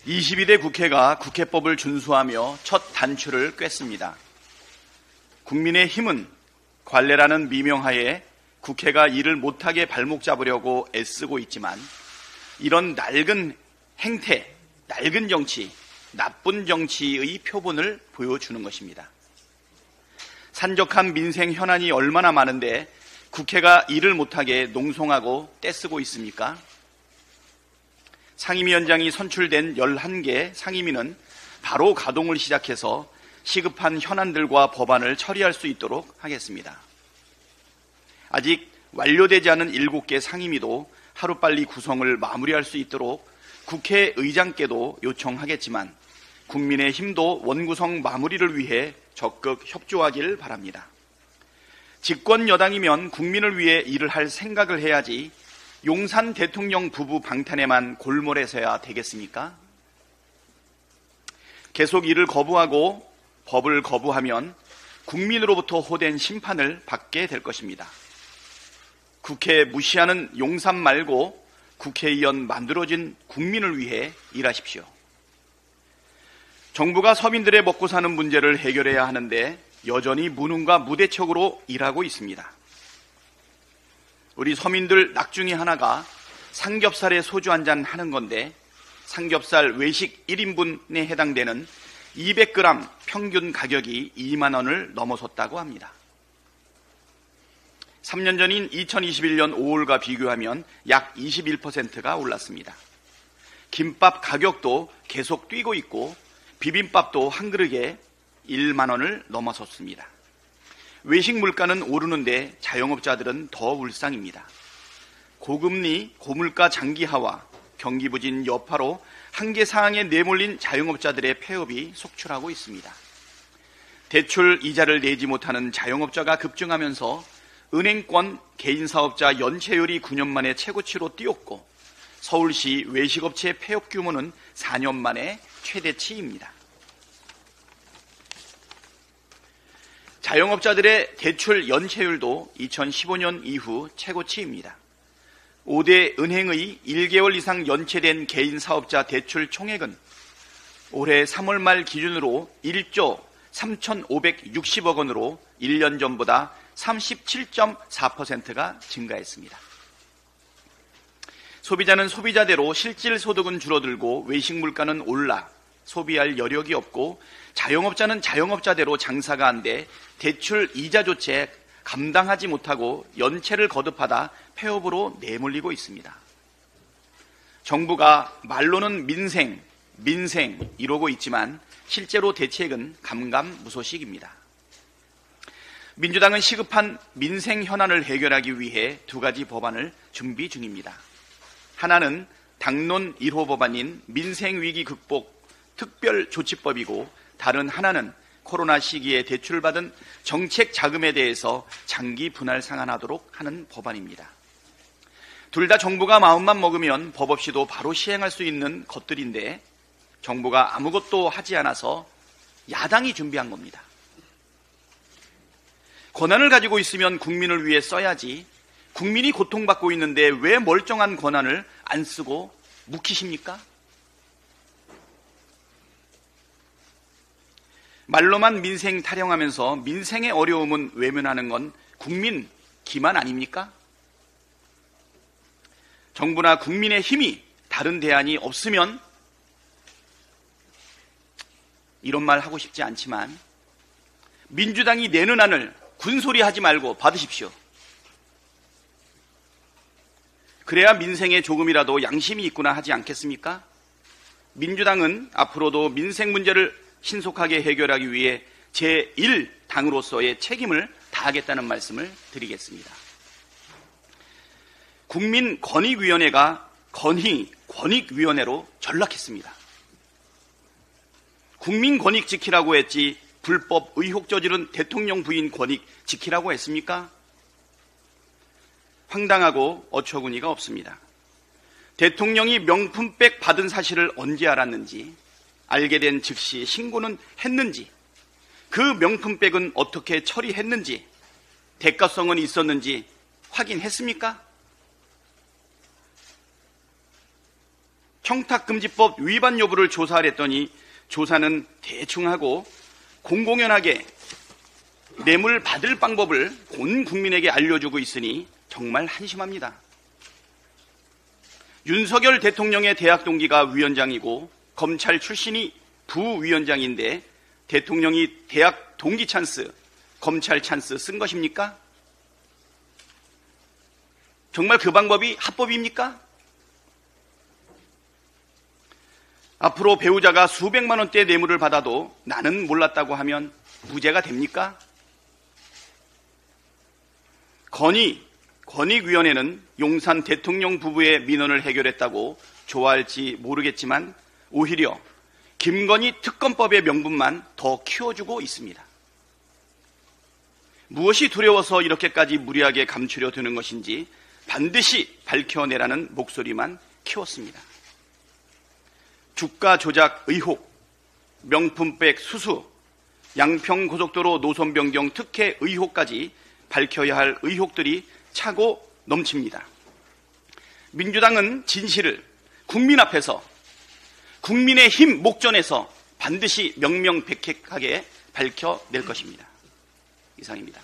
22대 국회가 국회법을 준수하며 첫 단추를 꿰습니다. 국민의힘은 관례라는 미명하에 국회가 일을 못하게 발목 잡으려고 애쓰고 있지만 이런 낡은 행태, 낡은 정치, 나쁜 정치의 표본을 보여주는 것입니다. 산적한 민생 현안이 얼마나 많은데 국회가 일을 못하게 농성하고 떼쓰고 있습니까? 상임위원장이 선출된 11개 상임위는 바로 가동을 시작해서 시급한 현안들과 법안을 처리할 수 있도록 하겠습니다. 아직 완료되지 않은 7개 상임위도 하루빨리 구성을 마무리할 수 있도록 국회의장께도 요청하겠지만 국민의힘도 원구성 마무리를 위해 적극 협조하길 바랍니다. 집권 여당이면 국민을 위해 일을 할 생각을 해야지 용산 대통령 부부 방탄에만 골몰해서야 되겠습니까? 계속 일을 거부하고 법을 거부하면 국민으로부터 호된 심판을 받게 될 것입니다. 국회 무시하는 용산 말고 국회의원 만들어진 국민을 위해 일하십시오. 정부가 서민들의 먹고 사는 문제를 해결해야 하는데 여전히 무능과 무대책으로 일하고 있습니다. 우리 서민들 낙 중에 하나가 삼겹살에 소주 한잔 하는 건데 삼겹살 외식 1인분에 해당되는 200g 평균 가격이 2만 원을 넘어섰다고 합니다. 3년 전인 2021년 5월과 비교하면 약 21%가 올랐습니다. 김밥 가격도 계속 뛰고 있고 비빔밥도 한 그릇에 1만 원을 넘어섰습니다. 외식 물가는 오르는데 자영업자들은 더 울상입니다. 고금리, 고물가 장기화와 경기 부진 여파로 한계 상황에 내몰린 자영업자들의 폐업이 속출하고 있습니다. 대출 이자를 내지 못하는 자영업자가 급증하면서 은행권 개인사업자 연체율이 9년 만에 최고치로 뛰었고 서울시 외식업체 폐업 규모는 4년 만에 최대치입니다. 자영업자들의 대출 연체율도 2015년 이후 최고치입니다. 5대 은행의 1개월 이상 연체된 개인사업자 대출 총액은 올해 3월 말 기준으로 1조 3,560억 원으로 1년 전보다 37.4%가 증가했습니다. 소비자는 소비자대로 실질 소득은 줄어들고 외식 물가는 올라 소비할 여력이 없고 자영업자는 자영업자대로 장사가 안 돼 대출 이자조차 감당하지 못하고 연체를 거듭하다 폐업으로 내몰리고 있습니다. 정부가 말로는 민생 이러고 있지만 실제로 대책은 감감무소식입니다. 민주당은 시급한 민생 현안을 해결하기 위해 2가지 법안을 준비 중입니다. 하나는 당론 1호 법안인 민생위기 극복 특별조치법이고 다른 하나는 코로나 시기에 대출받은 정책 자금에 대해서 장기 분할 상환하도록 하는 법안입니다. 둘 다 정부가 마음만 먹으면 법 없이도 바로 시행할 수 있는 것들인데 정부가 아무것도 하지 않아서 야당이 준비한 겁니다. 권한을 가지고 있으면 국민을 위해 써야지 국민이 고통받고 있는데 왜 멀쩡한 권한을 안 쓰고 묵히십니까? 말로만 민생 타령하면서 민생의 어려움은 외면하는 건 국민 기만 아닙니까? 정부나 국민의 힘이 다른 대안이 없으면 이런 말 하고 싶지 않지만 민주당이 내는 안을 군소리 하지 말고 받으십시오. 그래야 민생에 조금이라도 양심이 있구나 하지 않겠습니까? 민주당은 앞으로도 민생 문제를 신속하게 해결하기 위해 제1당으로서의 책임을 다하겠다는 말씀을 드리겠습니다. 국민권익위원회가 권익위원회로 전락했습니다. 국민권익 지키라고 했지 불법 의혹 저지른 대통령 부인 권익 지키라고 했습니까? 황당하고 어처구니가 없습니다. 대통령이 명품백 받은 사실을 언제 알았는지, 알게 된 즉시 신고는 했는지, 그 명품백은 어떻게 처리했는지, 대가성은 있었는지 확인했습니까? 청탁금지법 위반 여부를 조사를 했더니 조사는 대충 하고 공공연하게 뇌물 받을 방법을 온 국민에게 알려주고 있으니 정말 한심합니다. 윤석열 대통령의 대학 동기가 위원장이고 검찰 출신이 부위원장인데 대통령이 대학 동기 찬스, 검찰 찬스 쓴 것입니까? 정말 그 방법이 합법입니까? 앞으로 배우자가 수백만 원대 뇌물을 받아도 나는 몰랐다고 하면 무죄가 됩니까? 권익위원회는 용산 대통령 부부의 민원을 해결했다고 좋아할지 모르겠지만 오히려 김건희 특검법의 명분만 더 키워주고 있습니다. 무엇이 두려워서 이렇게까지 무리하게 감추려 드는 것인지 반드시 밝혀내라는 목소리만 키웠습니다. 주가 조작 의혹, 명품백 수수, 양평고속도로 노선 변경 특혜 의혹까지 밝혀야 할 의혹들이 차고 넘칩니다. 민주당은 진실을 국민 앞에서 국민의 힘 목전에서 반드시 명명백백하게 밝혀낼 것입니다. 이상입니다.